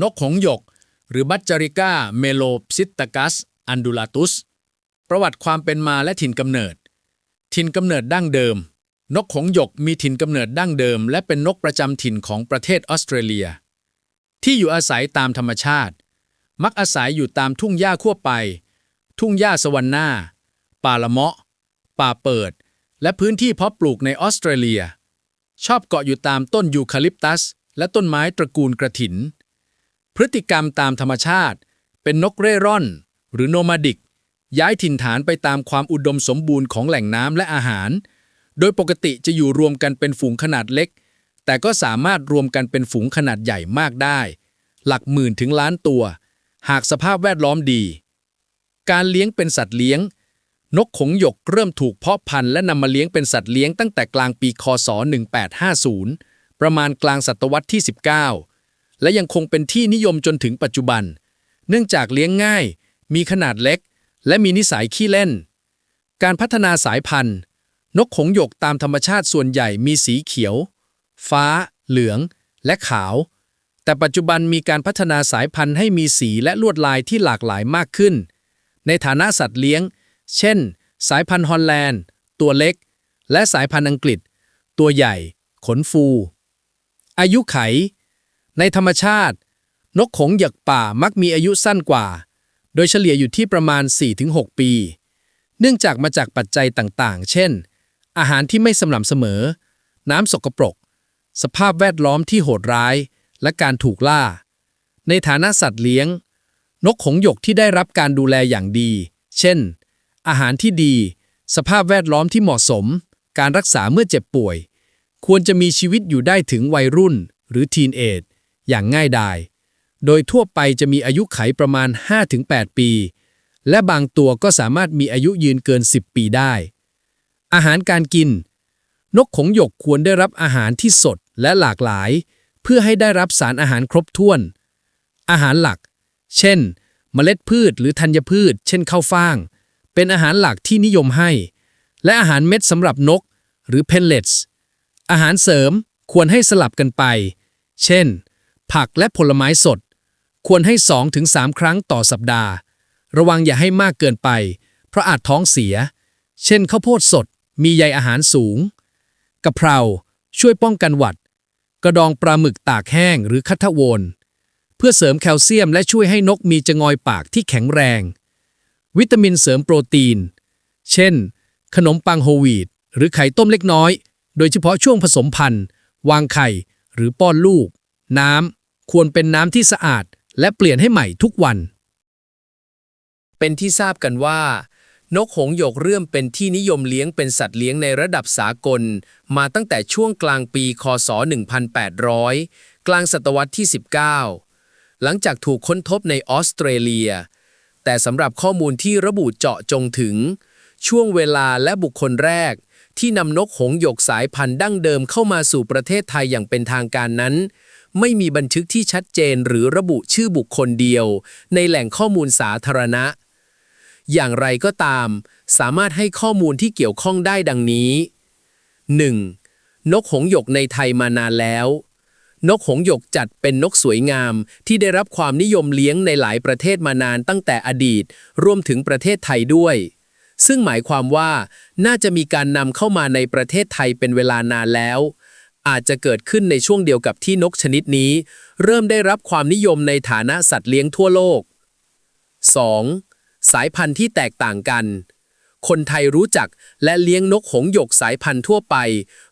นกหงส์หยกหรือบัจจาริก้าเมโลปซิตตากัสอันดูลาตุสประวัติความเป็นมาและถิ่นกำเนิดดั้งเดิมนกหงส์หยกมีถิ่นกำเนิดดั้งเดิมและเป็นนกประจำถิ่นของประเทศออสเตรเลียที่อยู่อาศัยตามธรรมชาติมักอาศัยอยู่ตามทุ่งหญ้าทั่วไปทุ่งหญ้าสวรรณาป่าละเมาะป่าเปิดและพื้นที่เพาะปลูกในออสเตรเลียชอบเกาะอยู่ตามต้นยูคาลิปตัสและต้นไม้ตระกูลกระถินพฤติกรรมตามธรรมชาติเป็นนกเร่ร่อนหรือโนมาดิกย้ายถิ่นฐานไปตามความอุดมสมบูรณ์ของแหล่งน้ำและอาหารโดยปกติจะอยู่รวมกันเป็นฝูงขนาดเล็กแต่ก็สามารถรวมกันเป็นฝูงขนาดใหญ่มากได้หลักหมื่นถึงล้านตัวหากสภาพแวดล้อมดีการเลี้ยงเป็นสัตว์เลี้ยงนกหงส์หยกเริ่มถูกเพาะพันธุ์และนำมาเลี้ยงเป็นสัตว์เลี้ยงตั้งแต่กลางปีคศ1850ประมาณกลางศตวรรษที่19และยังคงเป็นที่นิยมจนถึงปัจจุบันเนื่องจากเลี้ยงง่ายมีขนาดเล็กและมีนิสัยขี้เล่นการพัฒนาสายพันธุ์นกหงส์หยกตามธรรมชาติส่วนใหญ่มีสีเขียวฟ้าเหลืองและขาวแต่ปัจจุบันมีการพัฒนาสายพันธุ์ให้มีสีและลวดลายที่หลากหลายมากขึ้นในฐานะสัตว์เลี้ยงเช่นสายพันธุ์ฮอลแลนด์ตัวเล็กและสายพันธุ์อังกฤษตัวใหญ่ขนฟูอายุไขในธรรมชาตินกหงส์หยกป่ามักมีอายุสั้นกว่าโดยเฉลี่ยอยู่ที่ประมาณ 4-6 ปีเนื่องจากมาจากปัจจัยต่างๆเช่นอาหารที่ไม่สม่ำเสมอน้ำสกปรกสภาพแวดล้อมที่โหดร้ายและการถูกล่าในฐานะสัตว์เลี้ยงนกหงส์หยกที่ได้รับการดูแลอย่างดีเช่นอาหารที่ดีสภาพแวดล้อมที่เหมาะสมการรักษาเมื่อเจ็บป่วยควรจะมีชีวิตอยู่ได้ถึงวัยรุ่นหรือทีนเอจอย่างง่ายดายโดยทั่วไปจะมีอายุไขประมาณ 5-8 ปีและบางตัวก็สามารถมีอายุยืนเกิน 10 ปีได้อาหารการกินนกหงส์หยกควรได้รับอาหารที่สดและหลากหลายเพื่อให้ได้รับสารอาหารครบถ้วนอาหารหลักเช่นเมล็ดพืชหรือธัญพืชเช่นข้าวฟ่างเป็นอาหารหลักที่นิยมให้และอาหารเม็ดสำหรับนกหรือเพลเลตส์อาหารเสริมควรให้สลับกันไปเช่นผักและผลไม้สดควรให้ 2-3 ครั้งต่อสัปดาห์ระวังอย่าให้มากเกินไปเพราะอาจท้องเสียเช่นข้าวโพดสดมีใยอาหารสูงกะเพราช่วยป้องกันหวัดกระดองปลาหมึกตากแห้งหรือคัตโวนเพื่อเสริมแคลเซียมและช่วยให้นกมีจงอยปากที่แข็งแรงวิตามินเสริมโปรตีนเช่นขนมปังโฮลวีตหรือไข่ต้มเล็กน้อยโดยเฉพาะช่วงผสมพันธุ์วางไข่หรือป้อนลูกน้ำควรเป็นน้ำที่สะอาดและเปลี่ยนให้ใหม่ทุกวันเป็นที่ทราบกันว่านกหงส์หยกเริ่มเป็นที่นิยมเลี้ยงเป็นสัตว์เลี้ยงในระดับสากลมาตั้งแต่ช่วงกลางปีคศ1800กลางศตวรรษที่19หลังจากถูกค้นพบในออสเตรเลียแต่สำหรับข้อมูลที่ระบุเจาะจงถึงช่วงเวลาและบุคคลแรกที่นำนกหงส์หยกสายพันธุ์ดั้งเดิมเข้ามาสู่ประเทศไทยอย่างเป็นทางการนั้นไม่มีบันทึกที่ชัดเจนหรือระบุชื่อบุคคลเดียวในแหล่งข้อมูลสาธารณะอย่างไรก็ตามสามารถให้ข้อมูลที่เกี่ยวข้องได้ดังนี้ 1. นกหงส์หยกในไทยมานานแล้วนกหงส์หยกจัดเป็นนกสวยงามที่ได้รับความนิยมเลี้ยงในหลายประเทศมานานตั้งแต่อดีตรวมถึงประเทศไทยด้วยซึ่งหมายความว่าน่าจะมีการนำเข้ามาในประเทศไทยเป็นเวลานานแล้วอาจจะเกิดขึ้นในช่วงเดียวกับที่นกชนิดนี้เริ่มได้รับความนิยมในฐานะสัตว์เลี้ยงทั่วโลก 2. สายพันธุ์ที่แตกต่างกันคนไทยรู้จักและเลี้ยงนกหงส์หยกสายพันธุ์ทั่วไป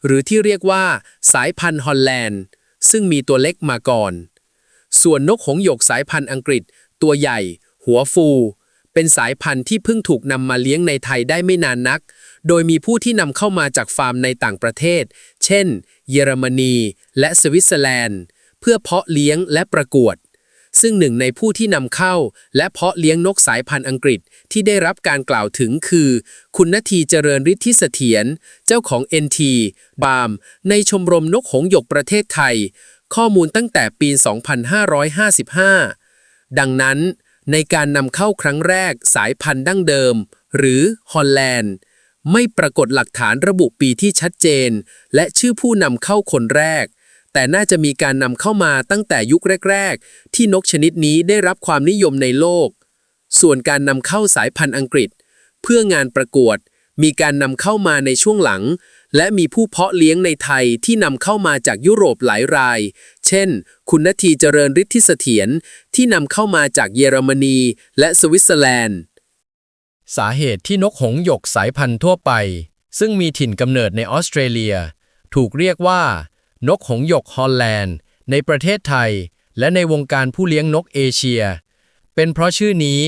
หรือที่เรียกว่าสายพันธุ์ฮอลแลนด์ซึ่งมีตัวเล็กมาก่อนส่วนนกหงส์หยกสายพันธุ์อังกฤษตัวใหญ่หัวฟูเป็นสายพันธุ์ที่เพิ่งถูกนำมาเลี้ยงในไทยได้ไม่นานนักโดยมีผู้ที่นำเข้ามาจากฟาร์มในต่างประเทศเช่นเยอรมนีและสวิตเซอร์แลนด์เพื่อเพาะเลี้ยงและประกวดซึ่งหนึ่งในผู้ที่นำเข้าและเพาะเลี้ยงนกสายพันธุ์อังกฤษที่ได้รับการกล่าวถึงคือคุณณทีเจริญฤทธิเสถียรเจ้าของ NT บาร์มในชมรมนกหงส์หยกประเทศไทยข้อมูลตั้งแต่ปี 2555 ดังนั้นในการนำเข้าครั้งแรกสายพันธุ์ดั้งเดิมหรือฮอลแลนด์ไม่ปรากฏหลักฐานระบุปีที่ชัดเจนและชื่อผู้นำเข้าคนแรก แต่น่าจะมีการนำเข้ามาตั้งแต่ยุคแรกๆที่นกชนิดนี้ได้รับความนิยมในโลกส่วนการนำเข้าสายพันธุ์อังกฤษเพื่องานประกวดมีการนำเข้ามาในช่วงหลังและมีผู้เพาะเลี้ยงในไทยที่นำเข้ามาจากยุโรปหลายรายเช่นคุณณทีเจริญฤทธิเสถียรที่นำเข้ามาจากเยอรมนีและสวิตเซอร์แลนด์สาเหตุที่นกหงส์หยกสายพันธุ์ทั่วไปซึ่งมีถิ่นกำเนิดในออสเตรเลียถูกเรียกว่านกหงส์หยกฮอลแลนด์ในประเทศไทยและในวงการผู้เลี้ยงนกเอเชียเป็นเพราะชื่อนี้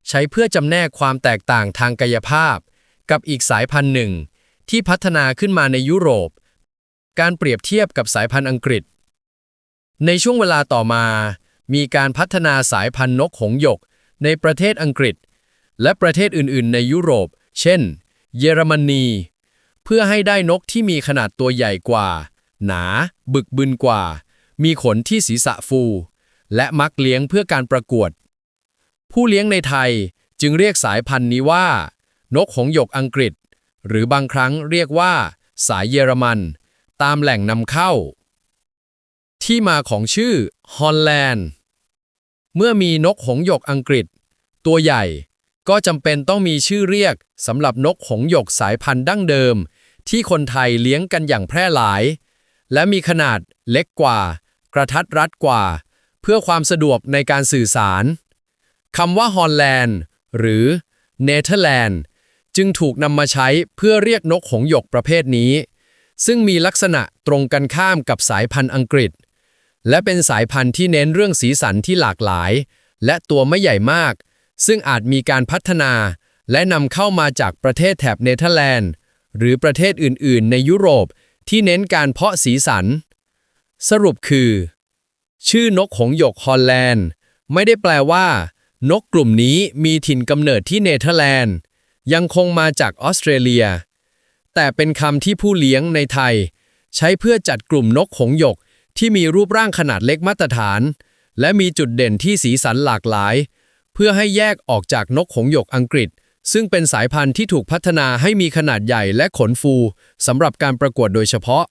ใช้เพื่อจำแนกความแตกต่างทางกายภาพกับอีกสายพันธุ์หนึ่งที่พัฒนาขึ้นมาในยุโรปการเปรียบเทียบกับสายพันธุ์อังกฤษในช่วงเวลาต่อมามีการพัฒนาสายพันธุ์นกหงส์หยกในประเทศอังกฤษและประเทศอื่นๆในยุโรปเช่นเยอรมนีเพื่อให้ได้นกที่มีขนาดตัวใหญ่กว่าหนาบึกบึนกว่ามีขนที่ศีรษะฟูและมักเลี้ยงเพื่อการประกวดผู้เลี้ยงในไทยจึงเรียกสายพันธุ์นี้ว่านกหงส์หยกอังกฤษหรือบางครั้งเรียกว่าสายเยอรมันตามแหล่งนำเข้าที่มาของชื่อฮอลแลนด์เมื่อมีนกหงส์หยกอังกฤษตัวใหญ่ก็จำเป็นต้องมีชื่อเรียกสำหรับนกหงส์หยกสายพันธุ์ดั้งเดิมที่คนไทยเลี้ยงกันอย่างแพร่หลายและมีขนาดเล็กกว่ากระทัดรัดกว่าเพื่อความสะดวกในการสื่อสารคำว่าฮอลแลนด์หรือเนเธอร์แลนด์จึงถูกนำมาใช้เพื่อเรียกนกหงส์หยกประเภทนี้ซึ่งมีลักษณะตรงกันข้ามกับสายพันธุ์อังกฤษและเป็นสายพันธุ์ที่เน้นเรื่องสีสันที่หลากหลายและตัวไม่ใหญ่มากซึ่งอาจมีการพัฒนาและนำเข้ามาจากประเทศแถบเนเธอร์แลนด์หรือประเทศอื่นๆในยุโรปที่เน้นการเพาะสีสันสรุปคือชื่อนกหงส์หยกฮอลแลนด์ไม่ได้แปลว่านกกลุ่มนี้มีถิ่นกำเนิดที่เนเธอร์แลนด์ยังคงมาจากออสเตรเลียแต่เป็นคำที่ผู้เลี้ยงในไทยใช้เพื่อจัดกลุ่มนกหงส์หยกที่มีรูปร่างขนาดเล็กมาตรฐานและมีจุดเด่นที่สีสันหลากหลายเพื่อให้แยกออกจากนกหงส์หยกอังกฤษซึ่งเป็นสายพันธุ์ที่ถูกพัฒนาให้มีขนาดใหญ่และขนฟูสำหรับการประกวดโดยเฉพาะ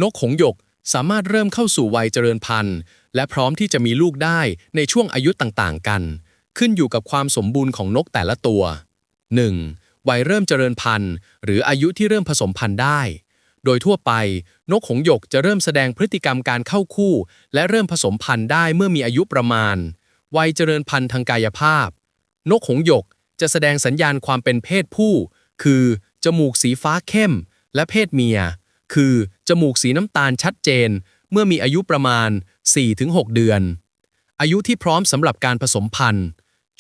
นกหงส์หยกสามารถเริ่มเข้าสู่วัยเจริญพันธุ์และพร้อมที่จะมีลูกได้ในช่วงอายุต่างๆกันขึ้นอยู่กับความสมบูรณ์ของนกแต่ละตัว 1. วัยเริ่มเจริญพันธุ์หรืออายุที่เริ่มผสมพันธุ์ได้โดยทั่วไปนกหงส์หยกจะเริ่มแสดงพฤติกรรมการเข้าคู่และเริ่มผสมพันธุ์ได้เมื่อมีอายุประมาณวัยเจริญพันธุ์ทางกายภาพนกหงส์หยกจะแสดงสัญญาณความเป็นเพศผู้คือจมูกสีฟ้าเข้มและเพศเมียคือจมูกสีน้ำตาลชัดเจนเมื่อมีอายุประมาณ 4-6 เดือนอายุที่พร้อมสำหรับการผสมพันธุ์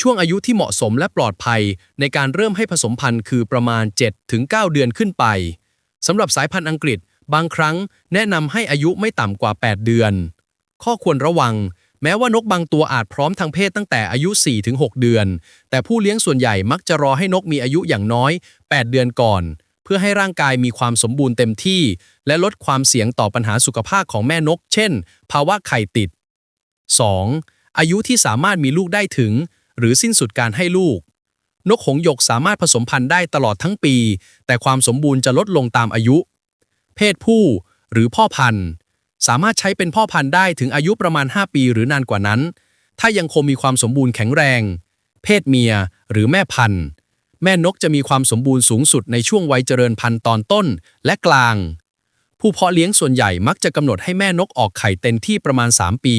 ช่วงอายุที่เหมาะสมและปลอดภัยในการเริ่มให้ผสมพันธุ์คือประมาณ 7-9 เดือนขึ้นไปสำหรับสายพันธุ์อังกฤษบางครั้งแนะนำให้อายุไม่ต่ำกว่า 8 เดือนข้อควรระวังแม้ว่านกบางตัวอาจพร้อมทางเพศตั้งแต่อายุ 4-6 เดือนแต่ผู้เลี้ยงส่วนใหญ่มักจะรอให้นกมีอายุอย่างน้อย 8 เดือนก่อนเพื่อให้ร่างกายมีความสมบูรณ์เต็มที่และลดความเสี่ยงต่อปัญหาสุขภาพของแม่นกเช่นภาวะไข่ติด 2. อายุที่สามารถมีลูกได้ถึงหรือสิ้นสุดการให้ลูกนกหงส์หยกสามารถผสมพันธุ์ได้ตลอดทั้งปีแต่ความสมบูรณ์จะลดลงตามอายุเพศผู้หรือพ่อพันธุ์สามารถใช้เป็นพ่อพันธุ์ได้ถึงอายุประมาณ 5 ปีหรือนานกว่านั้นถ้ายังคงมีความสมบูรณ์แข็งแรงเพศเมียหรือแม่พันธุ์แม่นกจะมีความสมบูรณ์สูงสุดในช่วงวัยเจริญพันธุ์ตอนต้นและกลางผู้เพาะเลี้ยงส่วนใหญ่มักจะกำหนดให้แม่นกออกไข่เต็มที่ประมาณ 3 ปี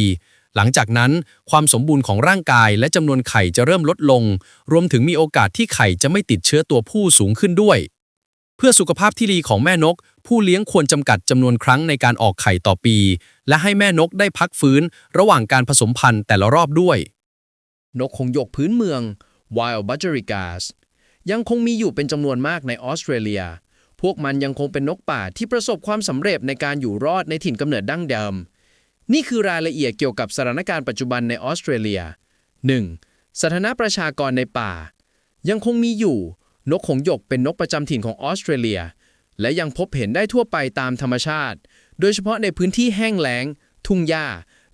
หลังจากนั้นความสมบูรณ์ของร่างกายและจำนวนไข่จะเริ่มลดลงรวมถึงมีโอกาสที่ไข่จะไม่ติดเชื้อตัวผู้สูงขึ้นด้วยเพื่อสุขภาพที่ดีของแม่นกผู้เลี้ยงควรจำกัดจำนวนครั้งในการออกไข่ต่อปีและให้แม่นกได้พักฟื้นระหว่างการผสมพันธุ์แต่ละรอบด้วยนกหงส์หยกพื้นเมือง Wild Budgericas ยังคงมีอยู่เป็นจำนวนมากในออสเตรเลียพวกมันยังคงเป็นนกป่าที่ประสบความสำเร็จในการอยู่รอดในถิ่นกำเนิดดั้งเดิมนี่คือรายละเอียดเกี่ยวกับสถานการณ์ปัจจุบันในออสเตรเลีย 1. สถานะประชากรในป่ายังคงมีอยู่นกหงส์หยกเป็นนกประจำถิ่นของออสเตรเลียและยังพบเห็นได้ทั่วไปตามธรรมชาติโดยเฉพาะในพื้นที่แห้งแล้งทุ่งหญ้า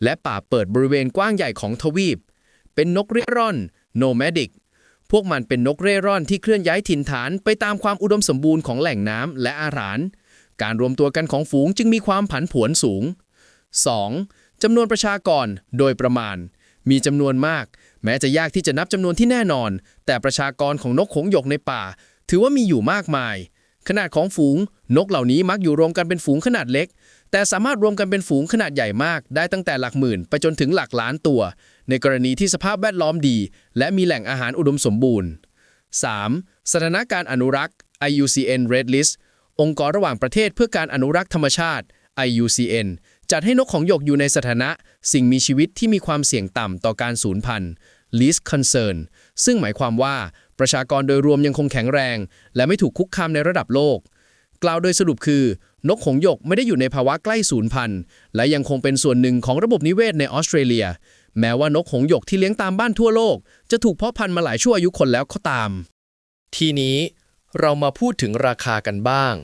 และป่าเปิดบริเวณกว้างใหญ่ของทวีปเป็นนกเร่ร่อนโนแมดิกพวกมันเป็นนกเร่ร่อนที่เคลื่อนย้ายถิ่นฐานไปตามความอุดมสมบูรณ์ของแหล่งน้ำและอาหารการรวมตัวกันของฝูงจึงมีความผันผวนสูง 2. จำนวนประชากรโดยประมาณ มีจำนวนมาก แม้จะยากที่จะนับจำนวนที่แน่นอน แต่ประชากรของนกหงส์หยกในป่า ถือว่ามีอยู่มากมาย ขนาดของฝูงนกเหล่านี้มักอยู่รวมกันเป็นฝูงขนาดเล็ก แต่สามารถรวมกันเป็นฝูงขนาดใหญ่มากได้ตั้งแต่หลักหมื่นไปจนถึงหลักล้านตัว ในกรณีที่สภาพแวดล้อมดี และมีแหล่งอาหารอุดมสมบูรณ์ 3. สถานการณ์อนุรักษ์ IUCN Red List องค์กรระหว่างประเทศเพื่อการอนุรักษ์ธรรมชาติ IUCN จัดให้นกของหยกอยู่ในสถานะสิ่งมีชีวิตที่มีความเสี่ยงต่ำต่อการสูญพันธุ์ Least Concern ซึ่งหมายความว่าประชากรโดยรวมยังคงแข็งแรง และไม่ถูกคุกคามในระดับโลก กล่าวโดยสรุปคือนกหงส์หยกไม่ได้อยู่ในภาวะใกล้สูญพันธุ์และยังคงเป็นส่วนหนึ่งของระบบนิเวศในออสเตรเลีย แม้ว่านกหงส์หยกที่เลี้ยงตามบ้านทั่วโลกจะถูกเพาะพันธุ์มาหลายชั่วอายุคนแล้วก็ตาม ทีนี้เรามาพูดถึงราคากันบ้าง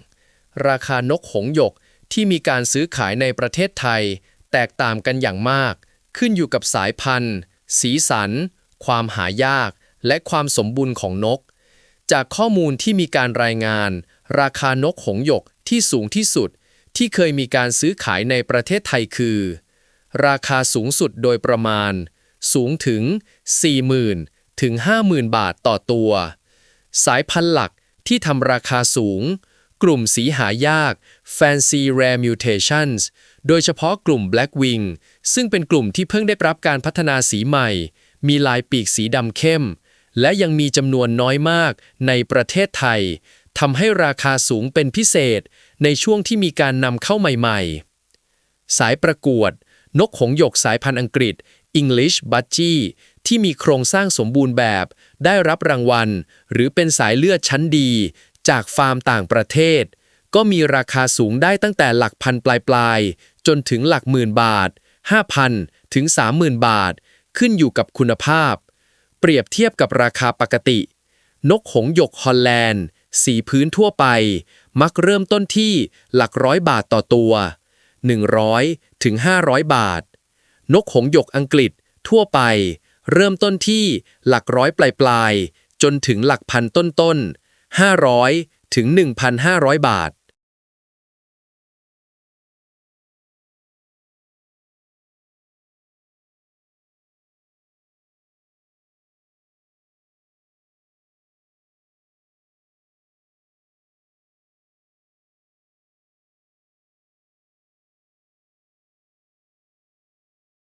ราคานกหงส์หยกที่มีการซื้อขายในประเทศไทยแตกต่างกันอย่างมาก ขึ้นอยู่กับสายพันธุ์ สีสัน ความหายาก และความสมบูรณ์ของนก จากข้อมูลที่มีการรายงาน ราคานกหงส์หยกที่สูงที่สุดที่เคยมีการซื้อขายในประเทศไทยคือ ราคาสูงสุดโดยประมาณ สูงถึง 40,000 ถึง 50,000 บาทต่อตัว สายพันธุ์หลักที่ทำราคาสูง กลุ่มสีหายาก Fancy Rare Mutations โดยเฉพาะกลุ่ม Black Wing ซึ่งเป็นกลุ่มที่เพิ่งได้รับการพัฒนาสีใหม่ มีลายปีกสีดำเข้ม และยังมีจำนวนน้อยมากในประเทศไทย ทำให้ราคาสูงเป็นพิเศษในช่วงที่มีการนำเข้าใหม่ๆ สายประกวด นกหงส์หยกสายพันธุ์อังกฤษ English Budgie ที่มีโครงสร้างสมบูรณ์แบบ ได้รับรางวัล หรือเป็นสายเลือดชั้นดี จากฟาร์มต่างประเทศ ก็มีราคาสูงได้ตั้งแต่หลักพันปลายๆ จนถึงหลักหมื่นบาท 5,000 ถึง 30,000 บาท ขึ้นอยู่กับคุณภาพ เปรียบเทียบกับราคาปกติ นกหงส์หยกฮอลแลนด์สีพื้นทั่วไป มักเริ่มต้นที่หลักร้อยบาทต่อตัว 100 ถึง 500 บาท นกหงส์หยกอังกฤษทั่วไป เริ่มต้นที่หลักร้อยปลายๆ จนถึงหลักพันต้นๆ 500 ถึง 1,500 บาท